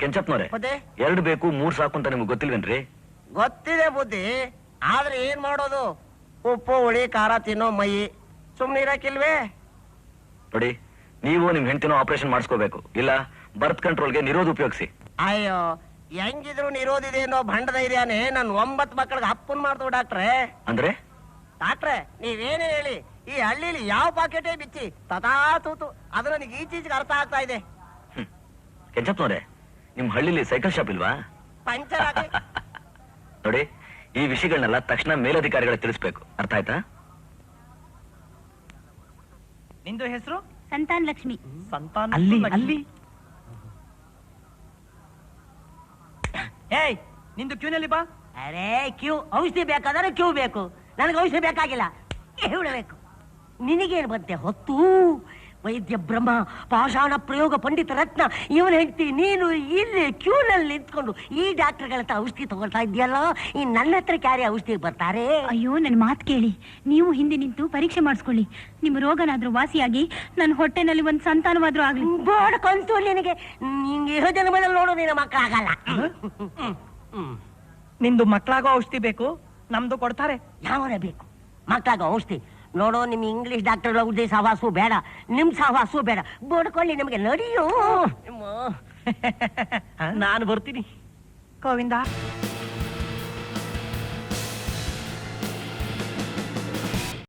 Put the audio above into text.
ಕೆಂಚಪ್ನವ್ರೆ, ಬುದ್ಧಿ 2 ಬೇಕು 3 ಸಾಕು ಅಂತ ನಿಮ್ಗೆ ಗೊತ್ತಿಲ್ವೇನ್ರಿ? ಗೊತ್ತಿದೆ ಬುದ್ಧಿ, ಆದ್ರೆ ಏನ್ ಮಾಡೋದು? ಉಪ್ಪು ಹುಳಿ ಖಾರ ತಿನ್ನೋ ಮೈ ಸುಮ್ನೆ ಇರಕ್ಕಿಲ್ವೇ? ನೋಡಿ, ನೀವು ನಿಮ್ ಹೆಂಡತಿನೋ ಆಪರೇಷನ್ ಮಾಡಿಸ್ಕೋಬೇಕು, ಇಲ್ಲ ಬರ್ತ್ ಕಂಟ್ರೋಲ್ಗೆ ನಿರೋಧ ಉಪಯೋಗಿಸಿ. ಅಯ್ಯೋ, ಹೆಂಗಿದ್ರು ನಿರೋಧಿದೆ ಅನ್ನೋ ಭಂಡ ಧೈರ್ಯನೇ ನನ್ 9 ಮಕ್ಕಳಿಗೆ ಅಪ್ಪನ್ ಮಾಡ್ತು ಡಾಕ್ಟ್ರೆ. ಅಂದ್ರೆ ಡಾಕ್ಟ್ರೆ, ನೀವೇನೇ ಹೇಳಿ, ಈ ಹಳ್ಳಿಲಿ ಯಾವ ಪಾಕೆಟೇ ಬಿಚ್ಚಿ ತಥಾ ತೂತು ಅದು ನನಗೆ ಈಚೀಚೆಗೆ ಅರ್ಥ ಆಗ್ತಾ ಇದೆ. ಕೆಂಚಪ್ನವ್ರೆ, ನಿಮ್ ಹಳ್ಳಿಲಿ ಸೈಕಲ್ ಶಾಪ್ ಇಲ್ವಾ? ಪಂಚರ್ ಆಗಿ ನೋಡಿ, ಈ ವಿಷಯಗಳನ್ನೆಲ್ಲ ತಕ್ಷಣ ಮೇಲಧಿಕಾರಿಗಳಿಗೆ ತಿಳಿಸ್ಬೇಕು, ಅರ್ಥ ಆಯ್ತಾ? ನಿಂದು ಹೆಸರು? ಸಂತಾನ್ ಲಕ್ಷ್ಮಿ. ಸಂತಾನ ಅಲ್ಲಿ ಲಕ್ಷ್ಮಿ. ಅಲ್ಲಿ ಏಯ್, ನಿಂದು ಕ್ಯೂನಲ್ಲಿ ಬಾ. ಅರೆ ಕ್ಯೂ ಔಷಧಿ ಬೇಕಾದ್ರೆ ಕ್ಯೂ ಬೇಕು, ನನಗೆ ಔಷಧಿ ಬೇಕಾಗಿಲ್ಲ. ಹೇಳಬೇಕು, ನಿನಗೇನು ಬಂತೆ ಹೊತ್ತು? ವೈದ್ಯ ಬ್ರಹ್ಮ, ಪಾಷಾಣ ಪ್ರಯೋಗ ಪಂಡಿತ ರತ್ನ, ಇವನ್ ಹೆಂಡತಿ ನೀನು ಇಲ್ಲಿ ಕ್ಯೂನಲ್ಲಿ ನಿಂತ್ಕೊಂಡು ಈ ಡಾಕ್ಟರ್ಗಳ ಹತ್ರ ಔಷಧಿ ತಗೊಳ್ತಾ ಇದೆಯಲ್ಲ, ಈ ನನ್ನ ಹತ್ರ ಕ್ಯಾರಿ ಔಷಧಿ ಬರ್ತಾರೆ? ಅಯ್ಯೋ, ನನ್ನ ಮಾತು ಕೇಳಿ, ನೀವು ಹಿಂದೆ ನಿಂತು ಪರೀಕ್ಷೆ ಮಾಡಿಸ್ಕೊಳ್ಳಿ. ನಿಮ್ಮ ರೋಗನಾದ್ರೂ ವಾಸಿಯಾಗಿ ನನ್ನ ಹೊಟ್ಟೆನಲ್ಲಿ ಒಂದು ಸಂತಾನವಾದ್ರೂ ಆಗ್ಲಿ. ಬೋಡ್ಕೊಂತು ನಿನಗೆ, ನಿಂಗೆ ಇರೋ ಜನ್ಮದಲ್ಲಿ ನೋಡು ನಿನ್ನ ಮಕ್ಕಳಾಗಲ್ಲ. ನಿಂದು ಮಕ್ಕಳಾಗೋ ಔಷಧಿ ಬೇಕು, ನಮ್ದು ಕೊಡ್ತಾರೆ. ಯಾವನ ಬೇಕು ಮಕ್ಕಳಾಗ ಔಷಧಿ? ನೋಡೋ, ನಿಮ್ ಇಂಗ್ಲಿಷ್ ಡಾಕ್ಟರ್ ಔಷಧಿ ಸಹವಾಸು ಬೇಡ, ನಿಮ್ ಸಹವಾಸು ಬೇಡ. ಬೋಡ್ಕೊಳ್ಳಿ, ನಿಮ್ಗೆ ನಡಿಯೋ. ನಾನು ಬರ್ತೀನಿ. ಗೋವಿಂದ.